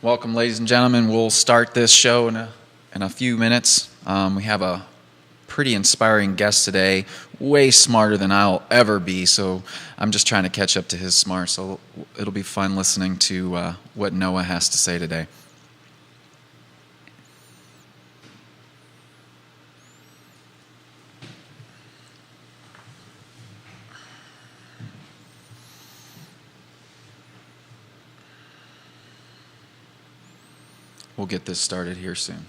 Welcome, ladies and gentlemen. We'll start this show in a few minutes. We have a pretty inspiring guest today, way smarter than I'll ever be, so I'm just trying to catch up to his smart, so it'll be fun listening to what Noah has to say today. We'll get this started here soon.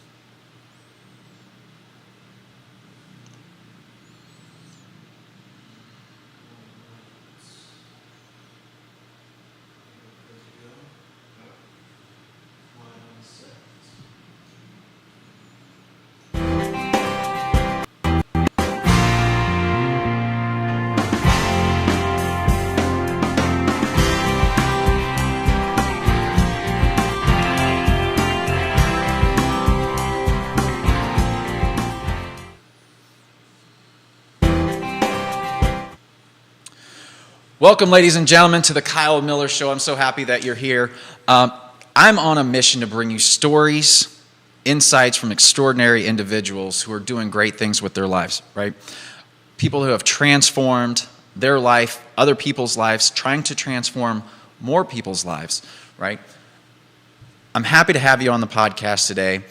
Welcome, ladies and gentlemen, to the Kyle Miller Show. I'm so happy that you're here. I'm on a mission to bring you stories, insights from extraordinary individuals who are doing great things with their lives, right? People who have transformed their life, other people's lives, trying to transform more people's lives, right? I'm happy to have you on the podcast today.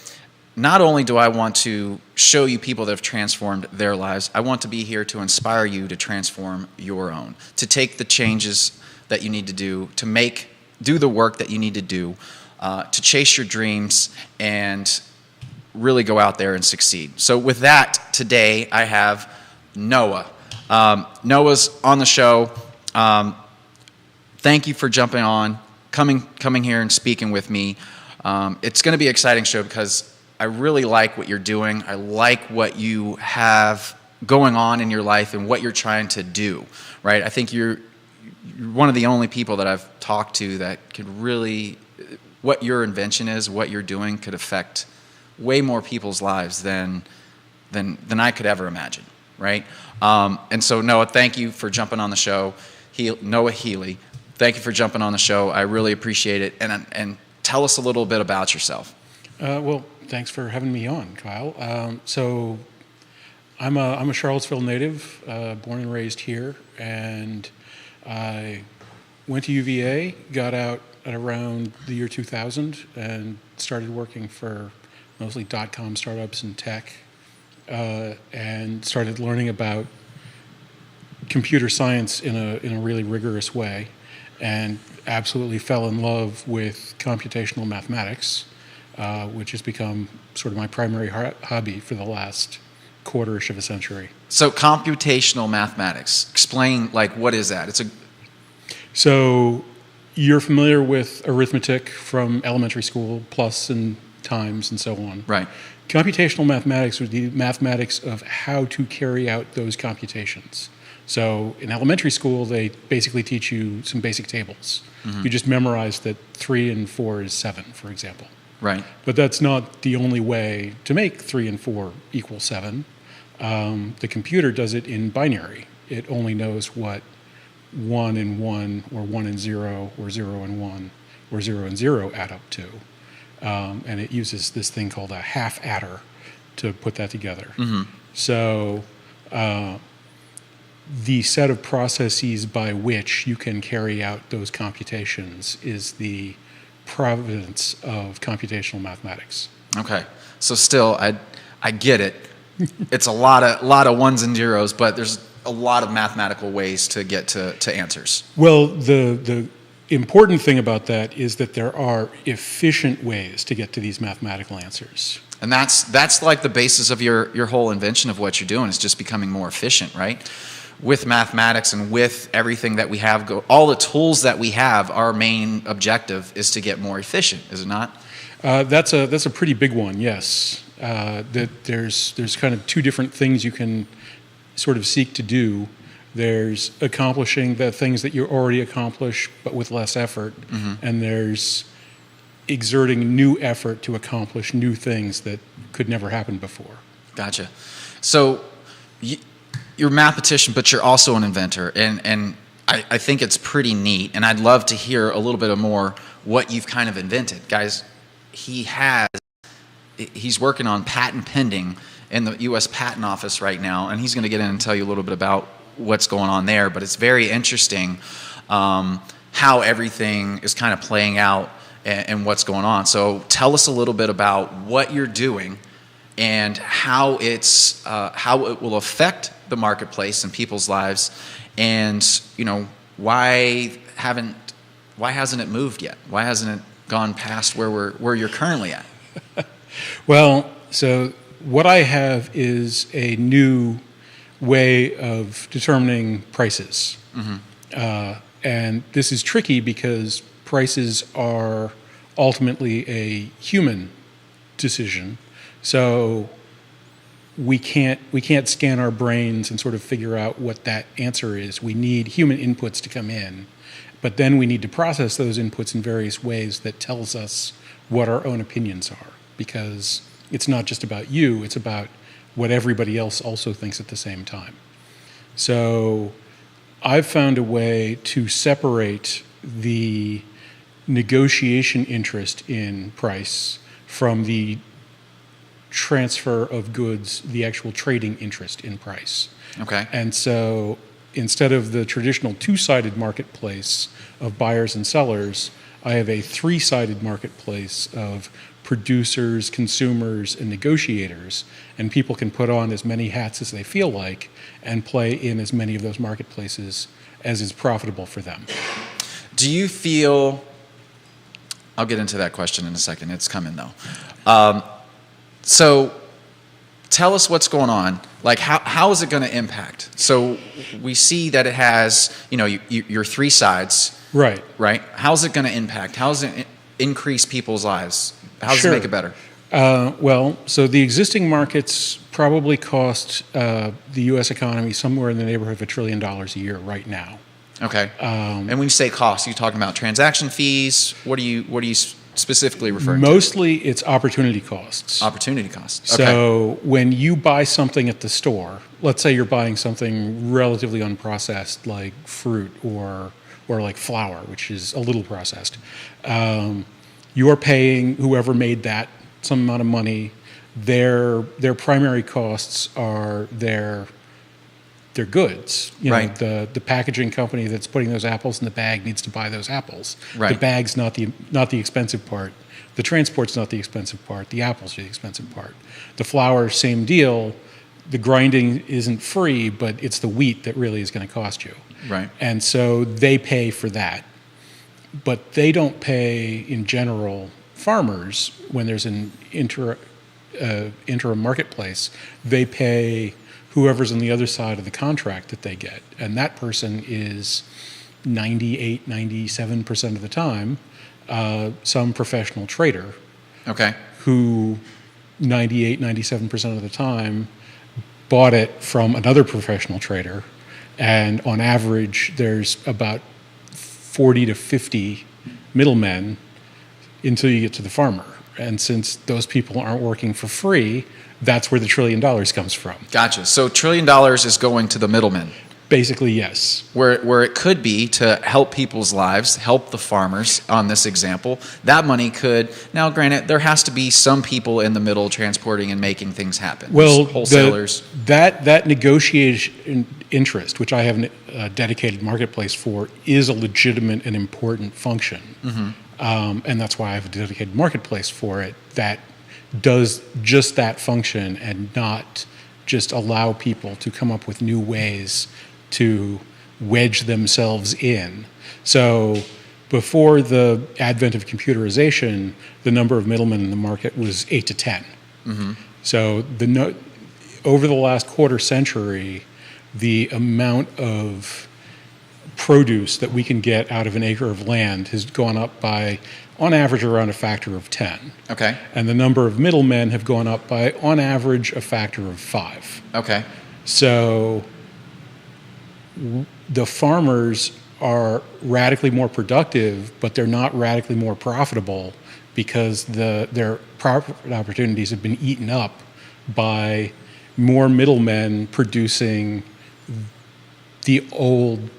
Not only do I want to show you people that have transformed their lives, I want to be here to inspire you to transform your own, to take the changes that you need to do, to do the work that you need to do, to chase your dreams and really go out there and succeed. So with that, today I have Noah. Noah's on the show. Thank you for jumping on, coming here and speaking with me. It's going to be an exciting show because I really like what you're doing. I like what you have going on in your life and what you're trying to do, right? I think you're one of the only people that I've talked to that could really, what your invention is, what you're doing could affect way more people's lives than I could ever imagine, right? And so Noah, thank you for jumping on the show. Noah Healy, thank you for jumping on the show. I really appreciate it. And tell us a little bit about yourself. Well, thanks for having me on, Kyle. So I'm a Charlottesville native, born and raised here, and I went to UVA, got out at around the year 2000, and started working for mostly .com startups and tech, and started learning about computer science in a really rigorous way, and absolutely fell in love with computational mathematics. Which has become sort of my primary hobby for the last quarter-ish of a century. So computational mathematics, explain, what is that? So you're familiar with arithmetic from elementary school, plus and times and so on. Right. Computational mathematics would be mathematics of how to carry out those computations. So in elementary school, they basically teach you some basic tables. Mm-hmm. You just memorize that 3 and 4 is 7, for example. Right. But that's not the only way to make 3 and 4 equal 7. The computer does it in binary. It only knows what 1 and 1, or 1 and 0, or 0 and 1, or 0 and 0 add up to. And it uses this thing called a half adder to put that together. Mm-hmm. So the set of processes by which you can carry out those computations is the providence of computational mathematics. Okay, so still, I get it. It's a lot of ones and zeros, but there's a lot of mathematical ways to get to answers. Well, the important thing about that is that there are efficient ways to get to these mathematical answers. And that's like the basis of your whole invention of what you're doing is just becoming more efficient, right? With mathematics and with everything that we have, all the tools that we have, our main objective is to get more efficient, is it not? That's a pretty big one, yes. That there's kind of two different things you can sort of seek to do. There's accomplishing the things that you already accomplish, but with less effort, mm-hmm. and there's exerting new effort to accomplish new things that could never happen before. Gotcha. So you're a mathematician, but you're also an inventor, and I think it's pretty neat, and I'd love to hear a little bit more what you've kind of invented. Guys, he's working on patent pending in the U.S. Patent Office right now, and he's going to get in and tell you a little bit about what's going on there. But it's very interesting how everything is kind of playing out and what's going on. So tell us a little bit about what you're doing and how it will affect the marketplace and people's lives, and why hasn't it moved yet? Why hasn't it gone past where you're currently at? Well, so what I have is a new way of determining prices. And this is tricky because prices are ultimately a human decision. So we can't scan our brains and sort of figure out what that answer is. We need human inputs to come in, but then we need to process those inputs in various ways that tells us what our own opinions are, because it's not just about you, it's about what everybody else also thinks at the same time. So I've found a way to separate the negotiation interest in price from the transfer of goods, the actual trading interest in price. Okay. And so instead of the traditional two-sided marketplace of buyers and sellers, I have a three-sided marketplace of producers, consumers, and negotiators, and people can put on as many hats as they feel like and play in as many of those marketplaces as is profitable for them. Do you feel, I'll get into that question in a second, it's coming though. So tell us what's going on. Like, how is it going to impact? So we see that it has, your three sides. Right. Right? How's it going to impact? How does it increase people's lives? How does it make it better? Well, so the existing markets probably cost the U.S. economy somewhere in the neighborhood of $1 trillion a year right now. Okay. And when you say cost, you're talking about transaction fees. What are you specifically referring to? Mostly it's opportunity costs. Opportunity costs. Okay. So when you buy something at the store, let's say you're buying something relatively unprocessed like fruit or like flour, which is a little processed, you're paying whoever made that some amount of money. Their primary costs are their goods. Right. The packaging company that's putting those apples in the bag needs to buy those apples. Right. The bag's not the expensive part. The transport's not the expensive part. The apples are the expensive part. The flour, same deal. The grinding isn't free, but it's the wheat that really is going to cost you. Right. And so they pay for that. But they don't pay, in general, farmers when there's an interim marketplace. They pay whoever's on the other side of the contract that they get. And that person is 98, 97% of the time some professional trader. Okay. Who 98, 97% of the time bought it from another professional trader. And on average, there's about 40 to 50 middlemen until you get to the farmer. And since those people aren't working for free, that's where the $1 trillion comes from. Gotcha. So $1 trillion is going to the middlemen. Basically, yes. Where it could be to help people's lives, help the farmers on this example. That money could, now granted, there has to be some people in the middle transporting and making things happen. Well, wholesalers. That negotiation interest, which I have a dedicated marketplace for, is a legitimate and important function. Mm-hmm. And that's why I have a dedicated marketplace for it that does just that function and not just allow people to come up with new ways to wedge themselves in. So before the advent of computerization, the number of middlemen in the market was 8 to 10. Mm-hmm. So over the last quarter century, the amount of produce that we can get out of an acre of land has gone up by, on average, around a factor of 10. Okay. And the number of middlemen have gone up by, on average, a factor of 5. Okay. So the farmers are radically more productive, but they're not radically more profitable because their profit opportunities have been eaten up by more middlemen producing the old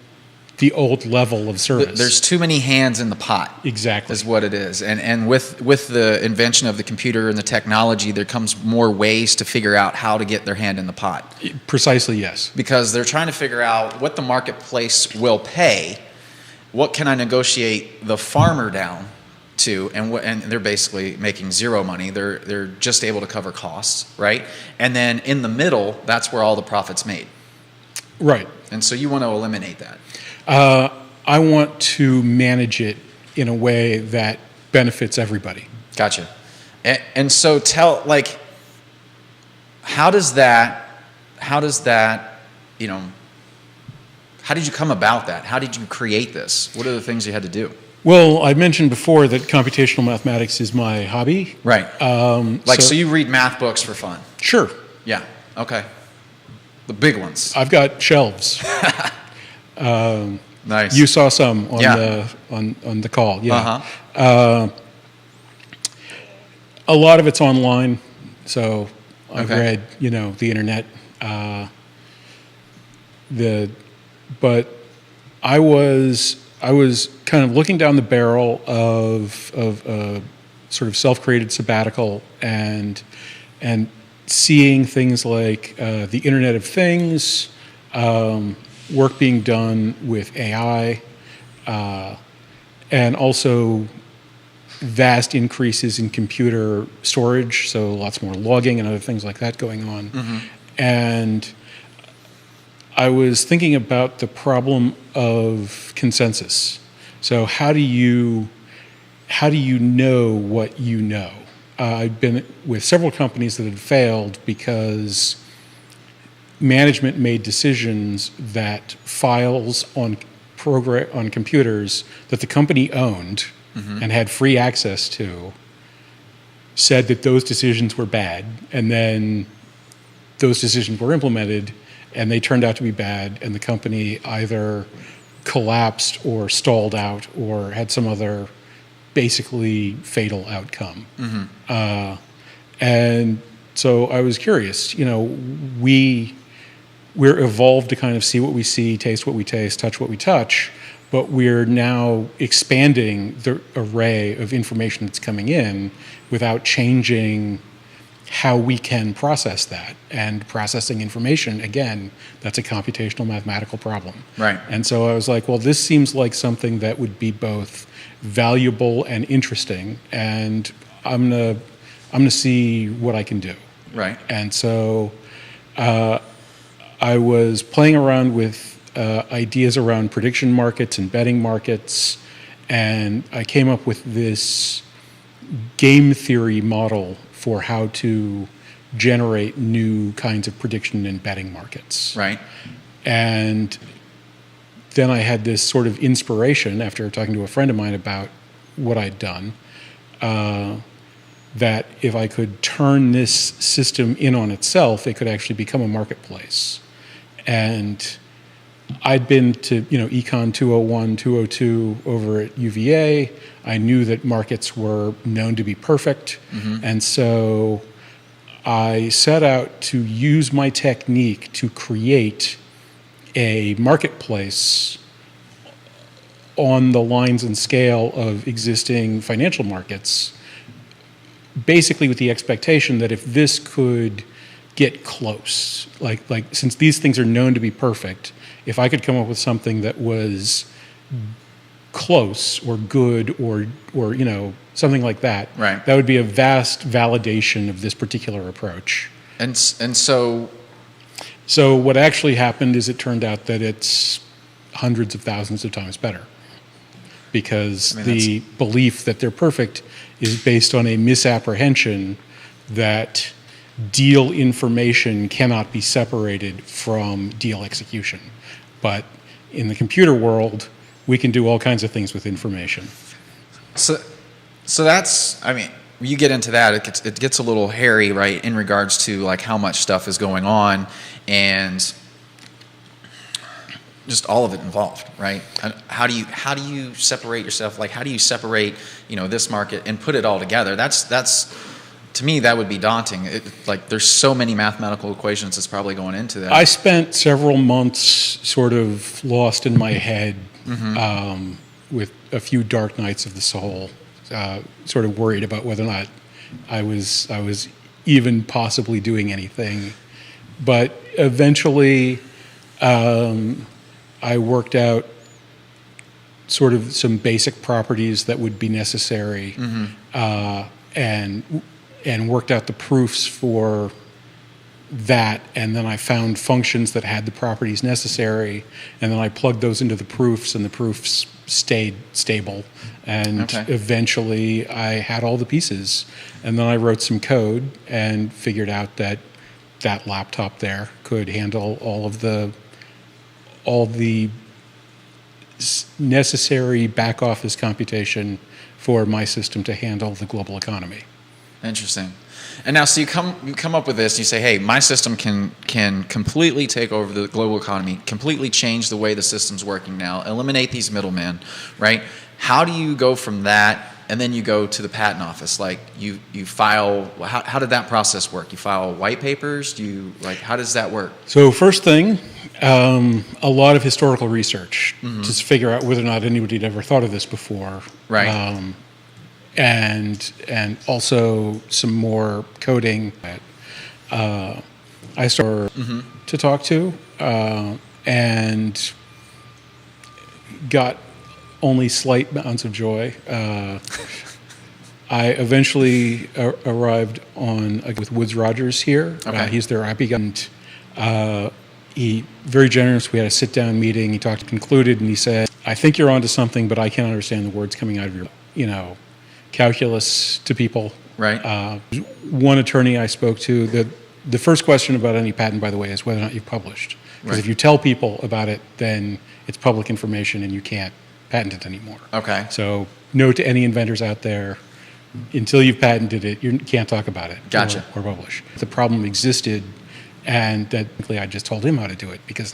the old level of service. There's too many hands in the pot. Exactly. Is what it is. And with the invention of the computer and the technology, there comes more ways to figure out how to get their hand in the pot. Precisely, yes. Because they're trying to figure out what the marketplace will pay, what can I negotiate the farmer down to, and they're basically making zero money. They're just able to cover costs, right? And then in the middle, that's where all the profit's made. Right. And so you want to eliminate that. I want to manage it in a way that benefits everybody. Gotcha. And so how does that, how did you come about that? How did you create this? What are the things you had to do? Well, I mentioned before that computational mathematics is my hobby. Right. So you read math books for fun? Sure. Yeah. Okay. The big ones. I've got shelves. Nice. You saw some on Yeah. on the call. Yeah. Uh-huh. A lot of it's online, so I've Okay. read, the internet. But I was kind of looking down the barrel of a sort of self-created sabbatical and seeing things like the Internet of Things, work being done with AI, and also vast increases in computer storage, so lots more logging and other things like that going on. Mm-hmm. And I was thinking about the problem of consensus. So how do you know what you know? I've been with several companies that had failed because management made decisions that files on computers that the company owned and had free access to said that those decisions were bad, and then those decisions were implemented and they turned out to be bad, and the company either collapsed or stalled out or had some other basically fatal outcome. And so I was curious, we're evolved to kind of see what we see, taste what we taste, touch what we touch, but we're now expanding the array of information that's coming in without changing how we can process that. And processing information, again, that's a computational mathematical problem. Right. And so I was like, well, this seems like something that would be both valuable and interesting, and I'm gonna see what I can do. Right. And so I was playing around with ideas around prediction markets and betting markets, and I came up with this game theory model for how to generate new kinds of prediction and betting markets. Right. And then I had this sort of inspiration after talking to a friend of mine about what I'd done, that if I could turn this system in on itself, it could actually become a marketplace. And I'd been to Econ 201, 202 over at UVA. I knew that markets were known to be perfect. And so I set out to use my technique to create a marketplace on the lines and scale of existing financial markets, basically with the expectation that if this could get close, like since these things are known to be perfect, if I could come up with something that was close or good or something like that, Right. that would be a vast validation of this particular approach. And so So what actually happened is it turned out that it's hundreds of thousands of times better, because the belief that they're perfect is based on a misapprehension that deal information cannot be separated from deal execution. But in the computer world, we can do all kinds of things with information. So that's, you get into that, it gets a little hairy, right, in regards to like how much stuff is going on and just all of it involved, right? And how do you separate yourself? Like, how do you separate, this market and put it all together? That's to me, that would be daunting. Like, there's so many mathematical equations that's probably going into that. I spent several months sort of lost in my head with a few dark nights of the soul, sort of worried about whether or not I was even possibly doing anything. But eventually, I worked out sort of some basic properties that would be necessary, and worked out the proofs for that, and then I found functions that had the properties necessary, and then I plugged those into the proofs, and the proofs stayed stable. And eventually I had all the pieces, and then I wrote some code and figured out that that laptop there could handle all the necessary back office computation for my system to handle the global economy. Interesting. And now, so you come up with this, you say, hey, my system can completely take over the global economy, completely change the way the system's working now, eliminate these middlemen, right? How do you go from that, and then you go to the patent office? Like, you file, how did that process work? You file white papers? How does that work? So first thing, a lot of historical research to figure out whether or not anybody had ever thought of this before. Right. And also some more coding that I started to talk to, and got only slight amounts of joy. I eventually arrived on with Woods Rogers here. Okay. He's their IP guy. And he very generous. We had a sit-down meeting. He concluded, and he said, "I think you're onto something, but I can't understand the words coming out of your, calculus to people." Right. One attorney I spoke to, the first question about any patent, by the way, is whether or not you've published. Because if you tell people about it, then it's public information and you can't patent it anymore. Okay. So note to any inventors out there, until you've patented it, you can't talk about it. Gotcha. Or publish. The problem existed, and that I just told him how to do it, because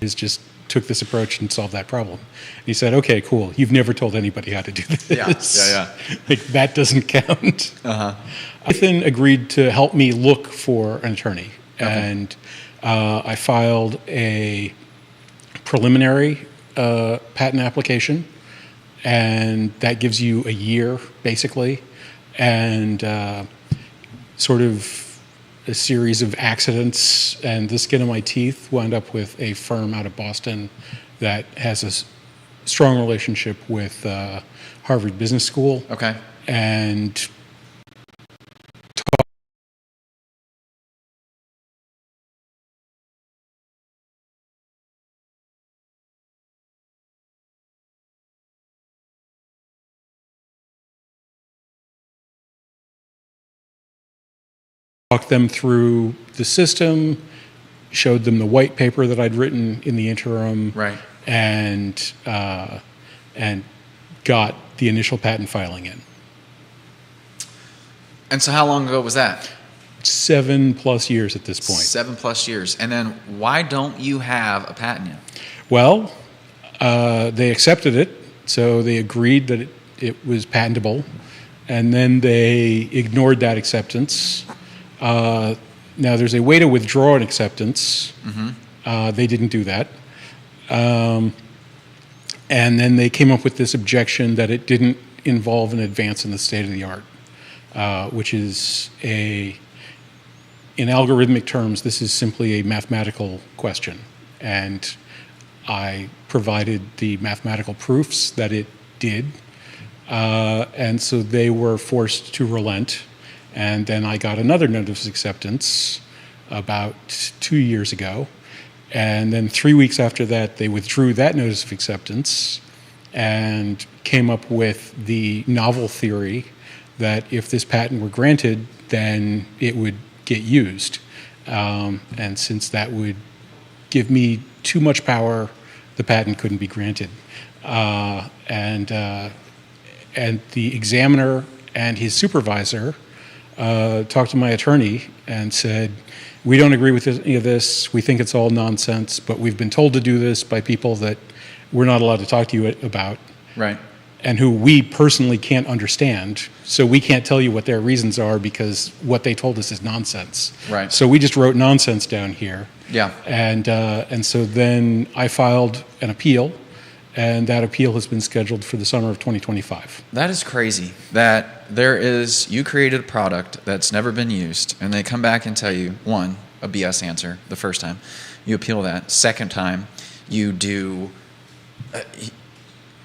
just took this approach and solved that problem. And he said, "Okay, cool. You've never told anybody how to do this. Yeah. Like, that doesn't count." Ethan agreed to help me look for an attorney, and I filed a preliminary patent application, and that gives you a year, basically, and sort of a series of accidents and the skin of my teeth wound up with a firm out of Boston that has a strong relationship with Harvard Business School. Okay. And walked them through the system, showed them the white paper that I'd written in the interim, Right. and got the initial patent filing in. And so how long ago was that? 7+ years at this point. 7+ years. And then why don't you have a patent yet? Well, they accepted it, so they agreed that it was patentable, and then they ignored that acceptance. Now, there's a way to withdraw an acceptance. They didn't do that. And then they came up with this objection that it didn't involve an advance in the state of the art, which is in algorithmic terms, this is simply a mathematical question. And I provided the mathematical proofs that it did. And so they were forced to relent. And then I got another notice of acceptance about 2 years ago. And then 3 weeks after that, they withdrew that notice of acceptance and came up with the novel theory that if this patent were granted, then it would get used. And since that would give me too much power, the patent couldn't be granted. And the examiner and his supervisor talked to my attorney and said, "We don't agree with any of this. We think it's all nonsense, but we've been told to do this by people that we're not allowed to talk to you about." Right. and who we personally can't understand. So we can't tell you what their reasons are because what they told us is nonsense. Right. So we just wrote nonsense down here. Yeah. And so then I filed an appeal, and that appeal has been scheduled for the summer of 2025. That is crazy that you created a product that's never been used, and they come back and tell you, one, a BS answer the first time. You appeal that. Second time, you do,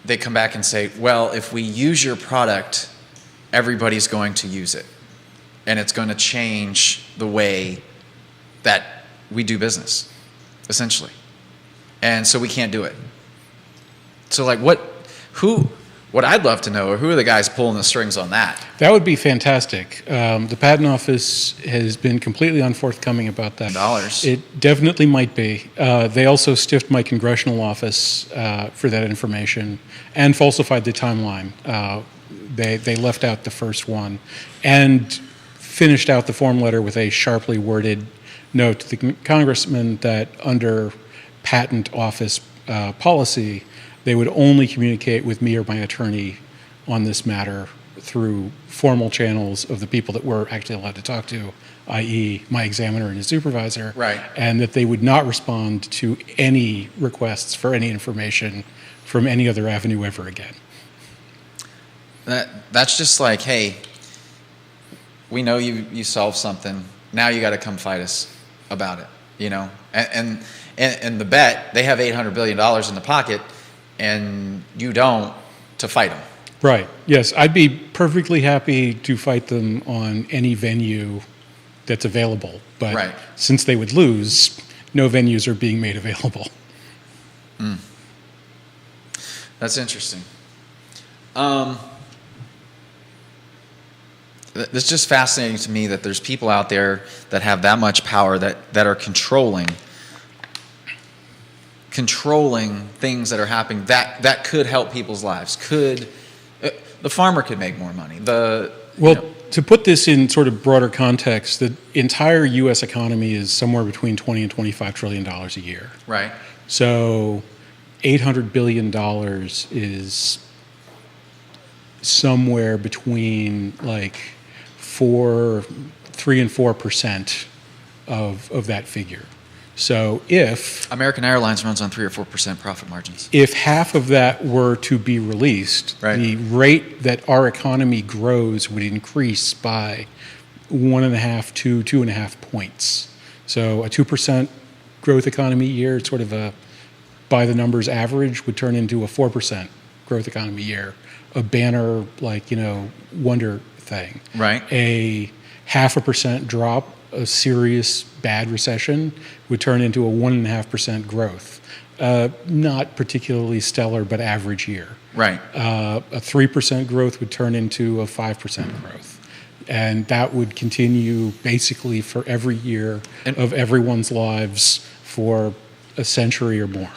they come back and say, well, if we use your product, everybody's going to use it. And it's going to change the way that we do business, essentially. And so we can't do it. So like what I'd love to know are who are the guys pulling the strings on that? That would be fantastic. The Patent Office has been completely unforthcoming about that. Dollars. It definitely might be. They also stiffed my congressional office for that information and falsified the timeline. They left out the first one and finished out the form letter with a sharply worded note to the congressman that under Patent Office policy, they would only communicate with me or my attorney on this matter through formal channels of the people that we're actually allowed to talk to, i.e. my examiner and his supervisor. Right. And that they would not respond to any requests for any information from any other avenue ever again. That's just like, hey, we know you solved something. Now you got to come fight us about it, you know? And the bet, they have $800 billion in the pocket, and you don't, to fight them. Right. Yes, I'd be perfectly happy to fight them on any venue that's available. But Right. since they would lose, no venues are being made available. That's interesting. It's just fascinating to me that there's people out there that have that much power that are controlling things that are happening that could help people's lives. The farmer could make more money. To put this in sort of broader context, the entire U.S. economy is somewhere between $20 and $25 trillion a year. Right. So $800 billion is somewhere between like 3 and 4% of that figure. So if American Airlines runs on 3 or 4% profit margins. if half of that were to be released, Right. the rate that our economy grows would increase by 1.5 to 2.5 points. So a 2% growth economy year, sort of a by the numbers average, would turn into a 4% growth economy year. A banner wonder thing. Right. A 0.5% drop, a serious bad recession, would turn into a 1.5% growth. Not particularly stellar, but average year. Right. A 3% growth would turn into a 5% growth. And that would continue basically for every year of everyone's lives for a century or more.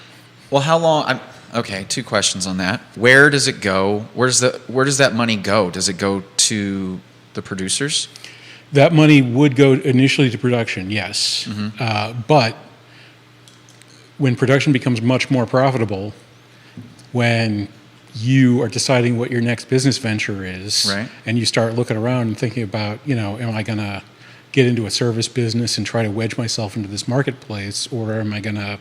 Well, how long? Okay, 2 questions on that. Where does it go? Where does that money go? Does it go to the producers? That money would go initially to production, yes. But when production becomes much more profitable, when you are deciding what your next business venture is, Right. and you start looking around and thinking about, am I going to get into a service business and try to wedge myself into this marketplace, or am I going to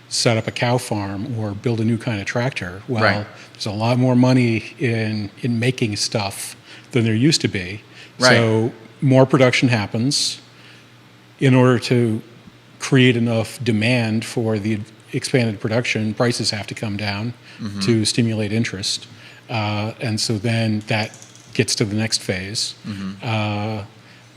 set up a cow farm or build a new kind of tractor? Well, Right. there's a lot more money in making stuff than there used to be. Right. So more production happens. In order to create enough demand for the expanded production, prices have to come down to stimulate interest. And so then that gets to the next phase.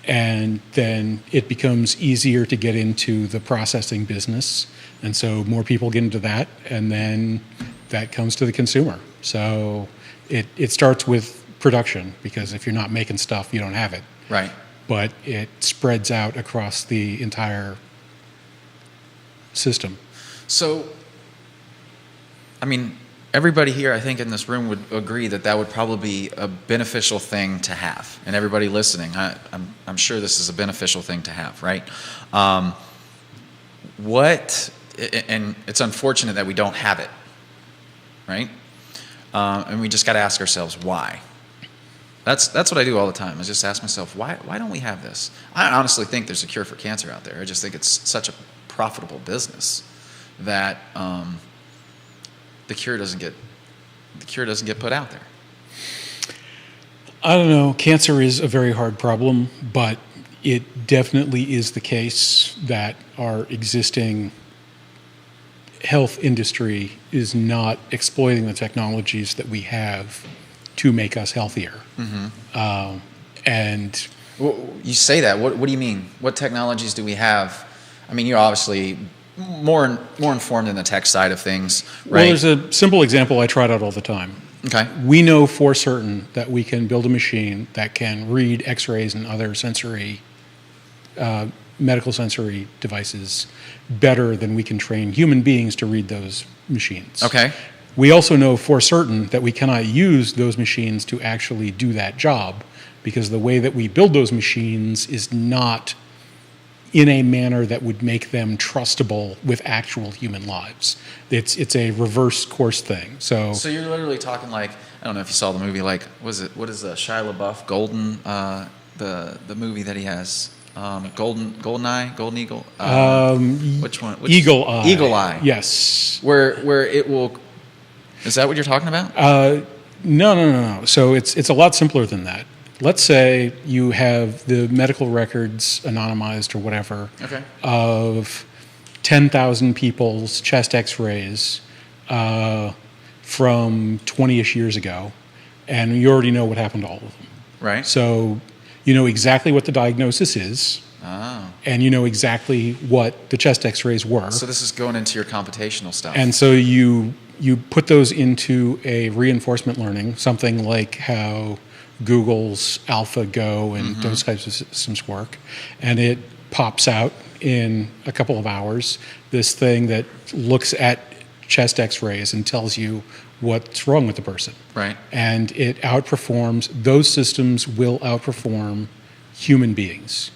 And then it becomes easier to get into the processing business. And so more people get into that, and then that comes to the consumer. So it starts with production, because if you're not making stuff, you don't have it. Right. But it spreads out across the entire system. So, I mean, everybody here, I think, in this room would agree that would probably be a beneficial thing to have. And everybody listening, I'm sure this is a beneficial thing to have, right? And it's unfortunate that we don't have it, right? and we just got to ask ourselves why. That's what I do all the time. I just ask myself, why don't we have this? I honestly think there's a cure for cancer out there. I just think it's such a profitable business that the cure doesn't get put out there. I don't know. Cancer is a very hard problem, but it definitely is the case that our existing health industry is not exploiting the technologies that we have to make us healthier. And Well, you say that. What do you mean? What technologies do we have? I mean, you're obviously more informed in the tech side of things, right? well, there's a simple example I trot out all the time. Okay. We know for certain that we can build a machine that can read X-rays and other sensory, medical sensory devices better than we can train human beings to read those machines. Okay. We also know for certain that we cannot use those machines to actually do that job because the way that we build those machines is not in a manner that would make them trustable with actual human lives. It's a reverse course thing. So you're literally talking like, I don't know if you saw the movie, like, what is Shia LaBeouf, Golden, the movie that he has, Golden Eagle? Which one? Eagle Eye. Eagle Eye. Yes. Where it will, is that what you're talking about? No. So it's a lot simpler than that. Let's say you have the medical records anonymized or whatever Okay. of 10,000 people's chest x-rays from 20-ish years ago, and you already know what happened to all of them. Right. So you know exactly what the diagnosis is, Oh. and you know exactly what the chest x-rays were. So this is going into your computational stuff. And so you put those into a reinforcement learning, something like how Google's AlphaGo and those types of systems work, and it pops out in a couple of hours this thing that looks at chest x-rays and tells you what's wrong with the person. Right. And it outperforms, those systems will outperform human beings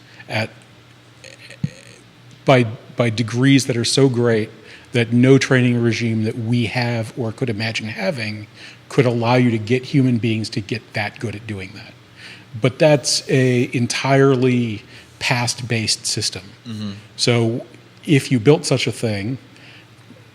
by degrees that are so great that no training regime that we have or could imagine having could allow you to get human beings to get that good at doing that. But that's a entirely past-based system. So if you built such a thing,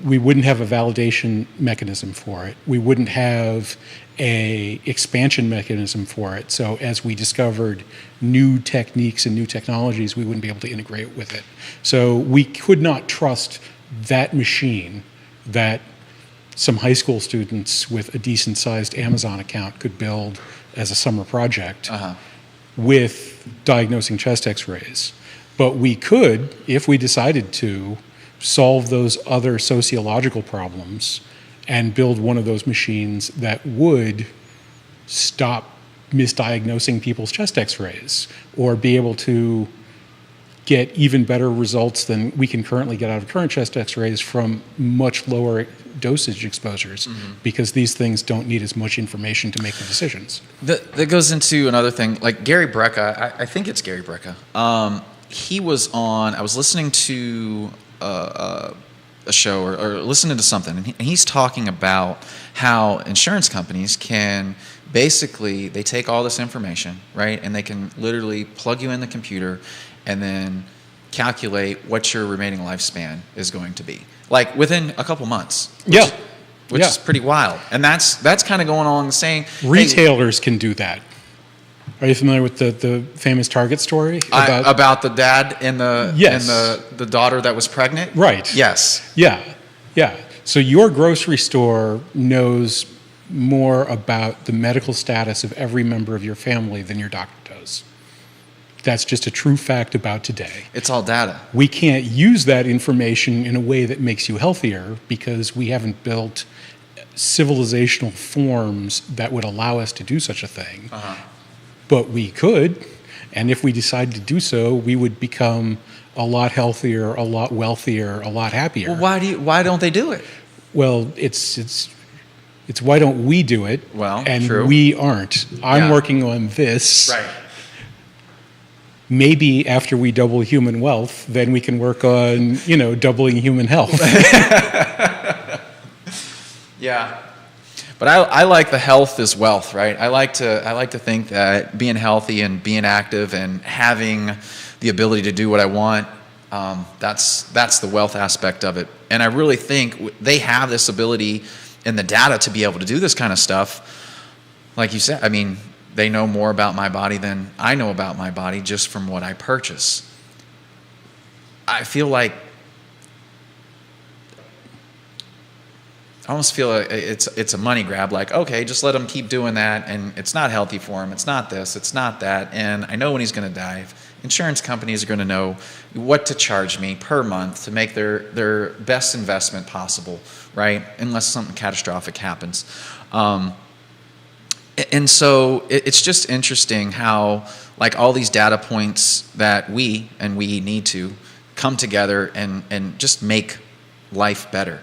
we wouldn't have a validation mechanism for it. We wouldn't have a expansion mechanism for it. So as we discovered new techniques and new technologies, we wouldn't be able to integrate with it. So we could not trust that machine that some high school students with a decent-sized Amazon account could build as a summer project with diagnosing chest x-rays. But we could, if we decided to, solve those other sociological problems and build one of those machines that would stop misdiagnosing people's chest x-rays or be able to get even better results than we can currently get out of current chest x-rays from much lower dosage exposures because these things don't need as much information to make the decisions. That goes into another thing, like Gary Brecka, I think it's Gary Brecka. He was on, I was listening to a show or listening to something, and he's talking about how insurance companies can basically, they take all this information, right, and they can literally plug you in the computer and then calculate what your remaining lifespan is going to be, like within a couple months. Which is pretty wild. And that's kind of going along the same. Retailers can do that. Are you familiar with the famous Target story about the dad and the Yes. and the daughter that was pregnant? Right. Yes. Yeah. So your grocery store knows more about the medical status of every member of your family than your doctor does. That's just a true fact about today. It's all data. We can't use that information in a way that makes you healthier because we haven't built civilizational forms that would allow us to do such a thing. But we could, and if we decided to do so, we would become a lot healthier, a lot wealthier, a lot happier. Well, why don't they do it? Well, it's why don't we do it? Well, and true. we aren't. I'm Yeah. working on this. Right. Maybe after we double human wealth, then we can work on, doubling human health. Yeah. But I like the health is wealth, right? I like to think that being healthy and being active and having the ability to do what I want, that's the wealth aspect of it. And I really think they have this ability and the data to be able to do this kind of stuff. Like you said, I mean, they know more about my body than I know about my body just from what I purchase. I feel like I almost feel like it's a money grab. Like, okay, just let him keep doing that, and it's not healthy for him. It's not this. It's not that. And I know when he's going to die. Insurance companies are going to know what to charge me per month to make their best investment possible, right? Unless something catastrophic happens. And so it's just interesting how, like, all these data points that we need to come together and just make life better,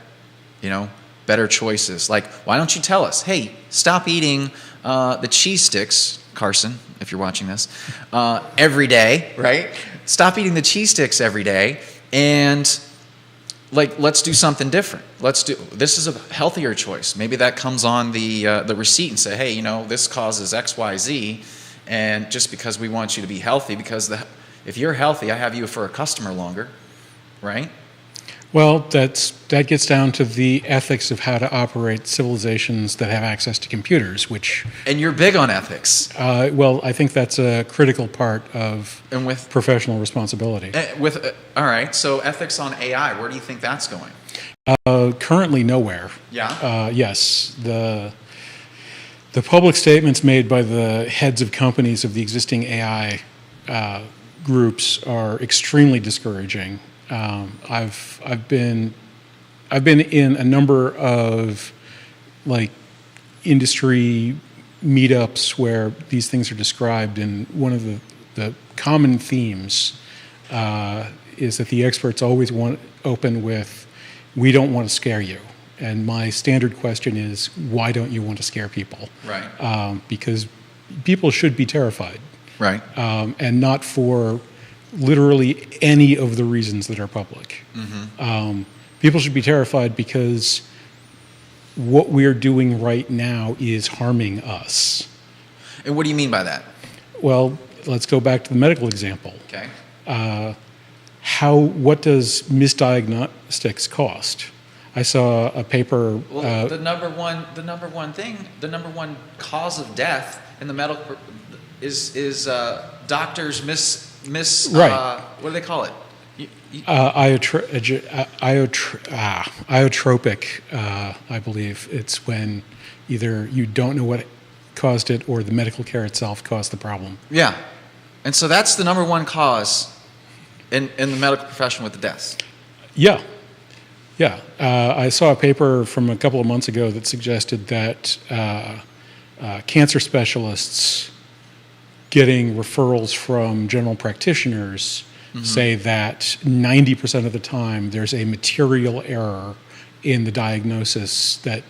you know? Better choices. Like, why don't you tell us, hey, stop eating the cheese sticks, Carson, if you're watching this, every day, right? Stop eating the cheese sticks every day, and like, let's do something different. This is a healthier choice. Maybe that comes on the receipt and say, hey, you know, this causes X, Y, Z, and just because we want you to be healthy, because if you're healthy, I have you for a customer longer, right? Well, that gets down to the ethics of how to operate civilizations that have access to computers, which... And you're big on ethics. Well, I think that's a critical part of and with professional responsibility. All right, so ethics on AI, where do you think that's going? Currently nowhere. Yeah? Yes. The public statements made by the heads of companies of the existing AI groups are extremely discouraging. I've been in a number of, like, industry meetups where these things are described, and one of the common themes is that the experts always open with, "We don't want to scare you." And my standard question is, why don't you want to scare people? Right. Because people should be terrified. Right. And not for literally any of the reasons that are public. Mm-hmm. People should be terrified because what we're doing right now is harming us. And what do you mean by that? Well, let's go back to the medical example. Okay. What does misdiagnostics cost? I saw a paper. Well, the number one cause of death in the medical is doctors right. What do they call it? Iotropic, I believe. It's when either you don't know what caused it or the medical care itself caused the problem. Yeah. And so that's the number one cause in the medical profession with the deaths. Yeah. Yeah. I saw a paper from a couple of months ago that suggested that cancer specialists getting referrals from general practitioners say that 90% of the time there's a material error in the diagnosis that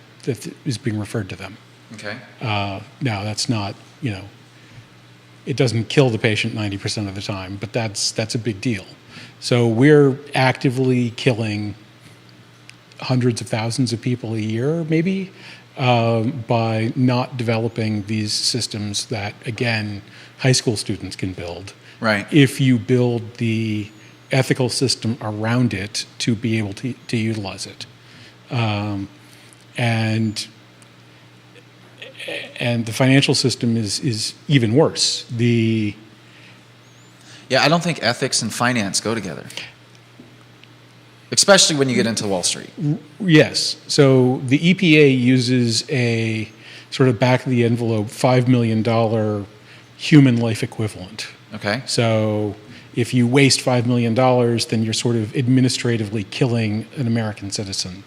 is being referred to them. Okay. Now, that's not, it doesn't kill the patient 90% of the time, but that's a big deal. So we're actively killing hundreds of thousands of people a year, maybe, by not developing these systems that, again, high school students can build. Right. If you build the ethical system around it to be able to utilize it. And the financial system is even worse. Yeah, I don't think ethics and finance go together. Especially when you get into Wall Street. Yes. So the EPA uses a sort of back of the envelope $5 million human life equivalent. Okay. So if you waste $5 million, then you're sort of administratively killing an American citizen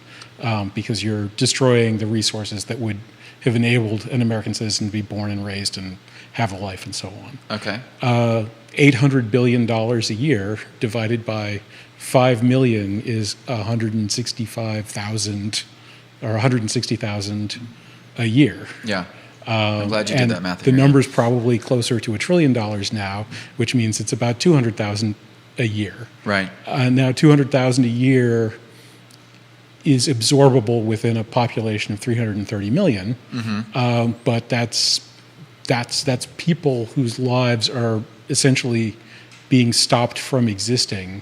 because you're destroying the resources that would have enabled an American citizen to be born and raised and have a life and so on. Okay. $800 billion a year divided by 5 million is 165,000 or 160,000 a year. Yeah. I'm glad you did that math. The number's probably closer to $1 trillion now, which means it's about 200,000 a year. Right. Now, 200,000 a year is absorbable within a population of 330 million. But that's people whose lives are essentially being stopped from existing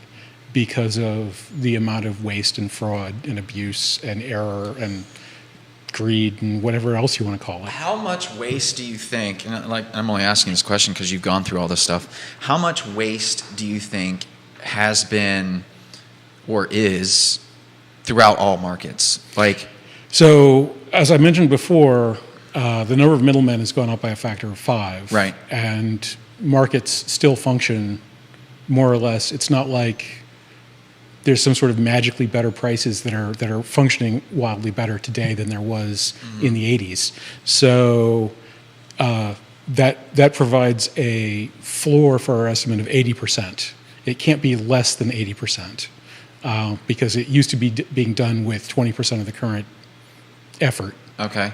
because of the amount of waste and fraud and abuse and error and greed and whatever else you want to call it. How much waste do you think, and like I'm only asking this question because you've gone through all this stuff, how much waste do you think has been or is throughout all markets? Like, so as I mentioned before, the number of middlemen has gone up by a factor of 5. Right. And markets still function more or less. It's not like there's some sort of magically better prices that are functioning wildly better today than there was in the 80s. So that provides a floor for our estimate of 80%. It can't be less than 80%. Because it used to be being done with 20% of the current effort. okay.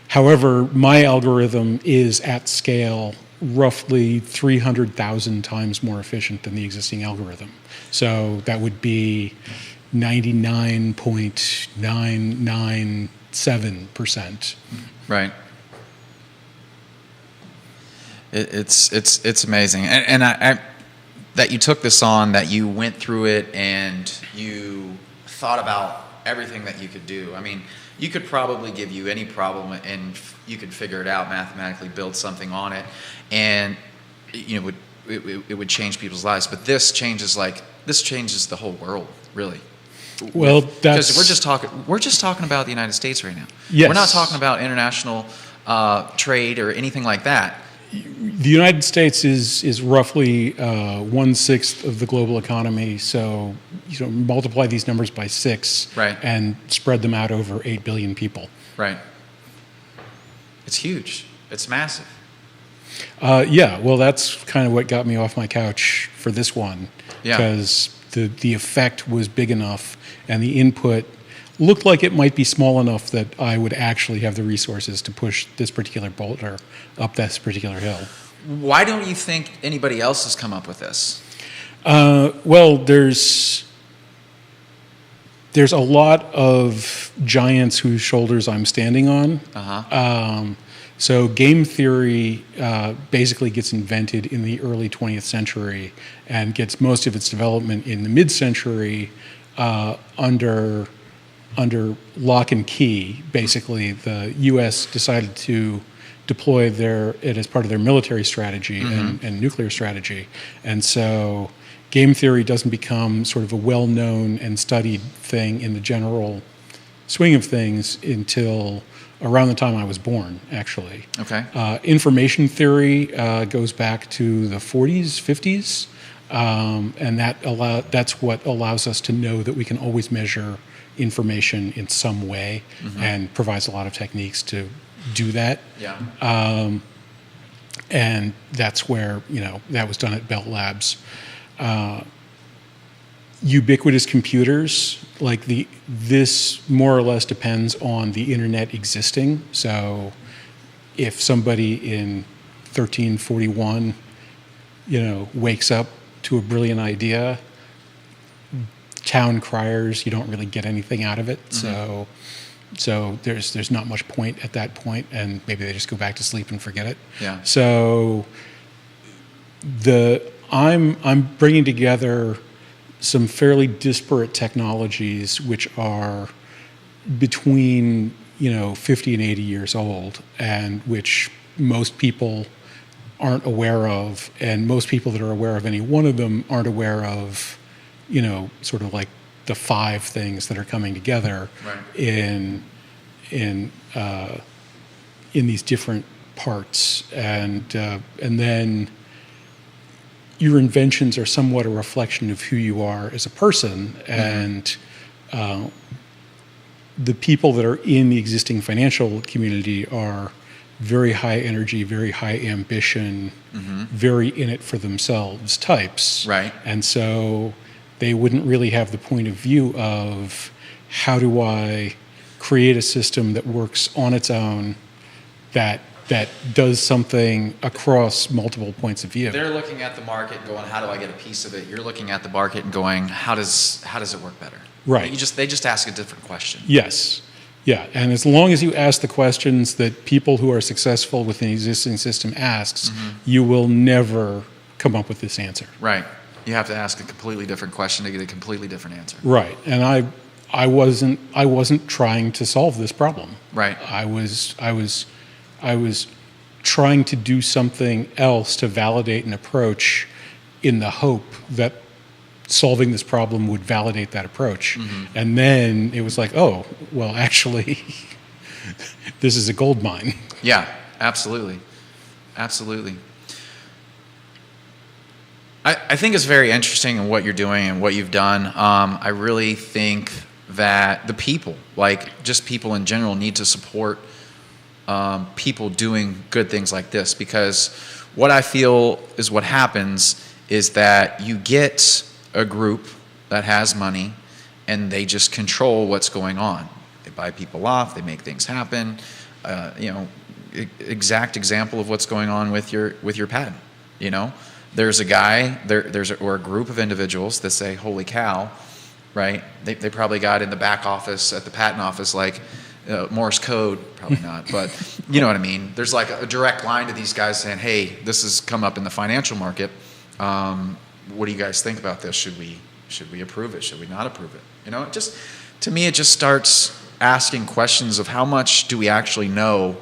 However, my algorithm is at scale roughly 300,000 times more efficient than the existing algorithm. So that would be 99.997%. Right. It's amazing, and I that you took this on, that you went through it, and you thought about everything that you could do. I mean, you could probably give you any problem, and you could figure it out mathematically, build something on it, and it would change people's lives. But this changes the whole world, really. Well, because we're just talking about the United States right now. Yes. We're not talking about international trade or anything like that. The United States is roughly 1/6 of the global economy. So multiply these numbers by 6, Right. and spread them out over 8 billion people. Right. It's huge. It's massive. Yeah, well, that's kind of what got me off my couch for this one, Yeah. because the effect was big enough, and the input looked like it might be small enough that I would actually have the resources to push this particular boulder up this particular hill. Why don't you think anybody else has come up with this? Well, there's a lot of giants whose shoulders I'm standing on. So game theory basically gets invented in the early 20th century and gets most of its development in the mid-century under lock and key. Basically, the U.S. decided to deploy it as part of their military strategy and nuclear strategy. And so game theory doesn't become sort of a well-known and studied thing in the general swing of things until around the time I was born, actually. Okay. Information theory goes back to the 40s, 50s, and that's what allows us to know that we can always measure information in some way, and provides a lot of techniques to do that. Yeah. And that's where, that was done at Bell Labs. Ubiquitous computers, this more or less depends on the internet existing. So if somebody in 1341, wakes up to a brilliant idea, town criers, you don't really get anything out of it. So there's not much point at that point, and maybe they just go back to sleep and forget it. Yeah. So I'm bringing together some fairly disparate technologies which are between 50 and 80 years old, and which most people aren't aware of, and most people that are aware of any one of them aren't aware of sort of like the 5 things that are coming together Right. in these different parts, and then your inventions are somewhat a reflection of who you are as a person, and the people that are in the existing financial community are very high energy, very high ambition, very in it for themselves types. Right. And so they wouldn't really have the point of view of how do I create a system that works on its own, that that does something across multiple points of view. They're looking at the market and going, how do I get a piece of it? You're looking at the market and going, how does it work better? Right. They just ask a different question. Yes. Yeah. And as long as you ask the questions that people who are successful with an existing system asks, you will never come up with this answer. Right. You have to ask a completely different question to get a completely different answer. Right. And I wasn't trying to solve this problem. Right. I was trying to do something else to validate an approach in the hope that solving this problem would validate that approach. And then it was like, oh, well, actually, this is a gold mine. Yeah, absolutely. Absolutely. I think it's very interesting in what you're doing and what you've done. I really think that the people, like just people in general, need to support people doing good things like this, because what I feel is what happens is that you get a group that has money and they just control what's going on. They buy people off, they make things happen. Exact example of what's going on with your patent. There's a guy or a group of individuals that say, holy cow, right? They probably got in the back office at the patent office like Morse code, probably not, but you know what I mean. There's like a direct line to these guys saying, hey, this has come up in the financial market. What do you guys think about this? Should we approve it? Should we not approve it? To me, it just starts asking questions of how much do we actually know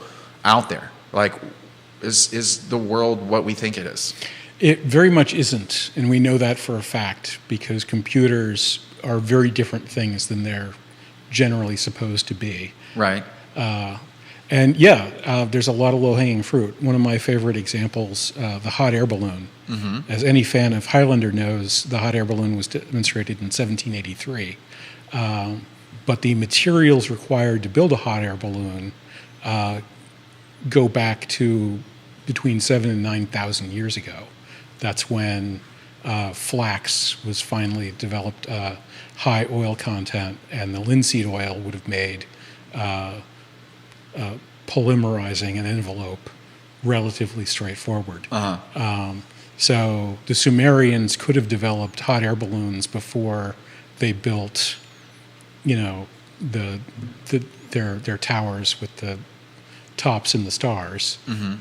out there? Like, is the world what we think it is? It very much isn't, and we know that for a fact because computers are very different things than they're generally supposed to be. Right. There's a lot of low-hanging fruit. One of my favorite examples, the hot air balloon. As any fan of Highlander knows, the hot air balloon was demonstrated in 1783. But the materials required to build a hot air balloon go back to between 7,000 and 9,000 years ago. That's when flax was finally developed high oil content, and the linseed oil would have made polymerizing an envelope relatively straightforward. So the Sumerians could have developed hot air balloons before they built, their towers with the tops and the stars,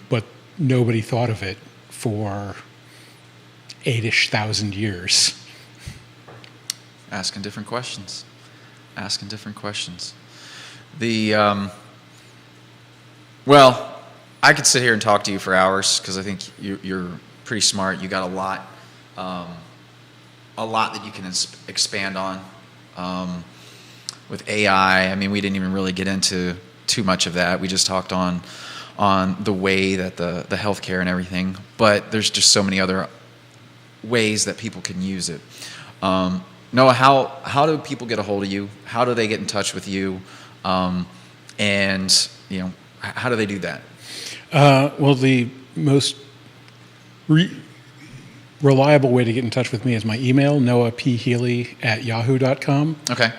but nobody thought of it for 8,000 years. Asking different questions. Well, I could sit here and talk to you for hours because I think you're pretty smart. You got a lot that you can expand on. With AI, I mean, we didn't even really get into too much of that. We just talked on the way that the healthcare and everything, but there's just so many other ways that people can use it. Noah, how do people get a hold of you? How do they get in touch with you? And how do they do that? Well, the most reliable way to get in touch with me is my email, noahphealy@yahoo.com. Okay.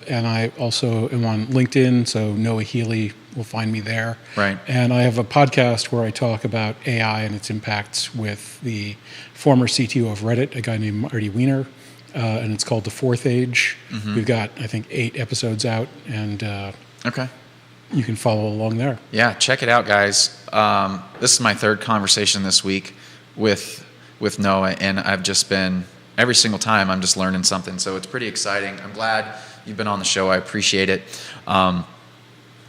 And I also am on LinkedIn, so Noah Healy will find me there. Right. And I have a podcast where I talk about AI and its impacts with the former CTO of Reddit, a guy named Marty Wiener, and it's called The Fourth Age. We've got, I think, 8 episodes out, and okay. You can follow along there. Yeah, check it out, guys. This is my 3rd conversation this week with Noah, and I've just been, every single time I'm just learning something, so it's pretty exciting. I'm glad you've been on the show. I appreciate it.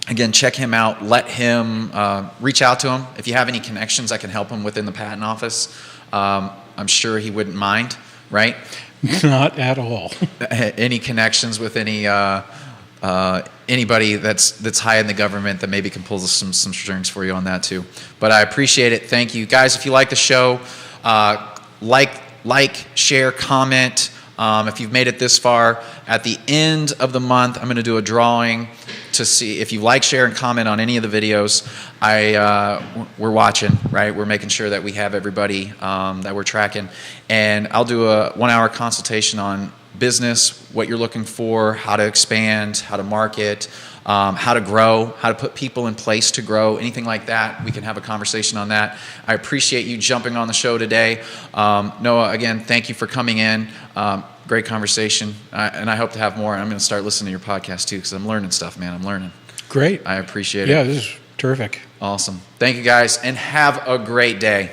Again, check him out. Let him reach out to him. If you have any connections that can help him within the patent office, I'm sure he wouldn't mind, right? Not at all. Any connections with anybody that's high in the government that maybe can pull some strings for you on that too. But I appreciate it. Thank you. Guys, if you like the show, like, share, comment. If you've made it this far, at the end of the month, I'm going to do a drawing to see if you like, share, and comment on any of the videos. We're watching, right? We're making sure that we have everybody that we're tracking. And I'll do a 1-hour consultation on business, what you're looking for, how to expand, how to market, how to grow, how to put people in place to grow, anything like that, we can have a conversation on that. I appreciate you jumping on the show today. Noah, again, thank you for coming in. Great conversation, and I hope to have more. I'm going to start listening to your podcast too, because I'm learning stuff, man. I'm learning. Great. I appreciate it. Yeah, this is terrific. Awesome. Thank you, guys, and have a great day.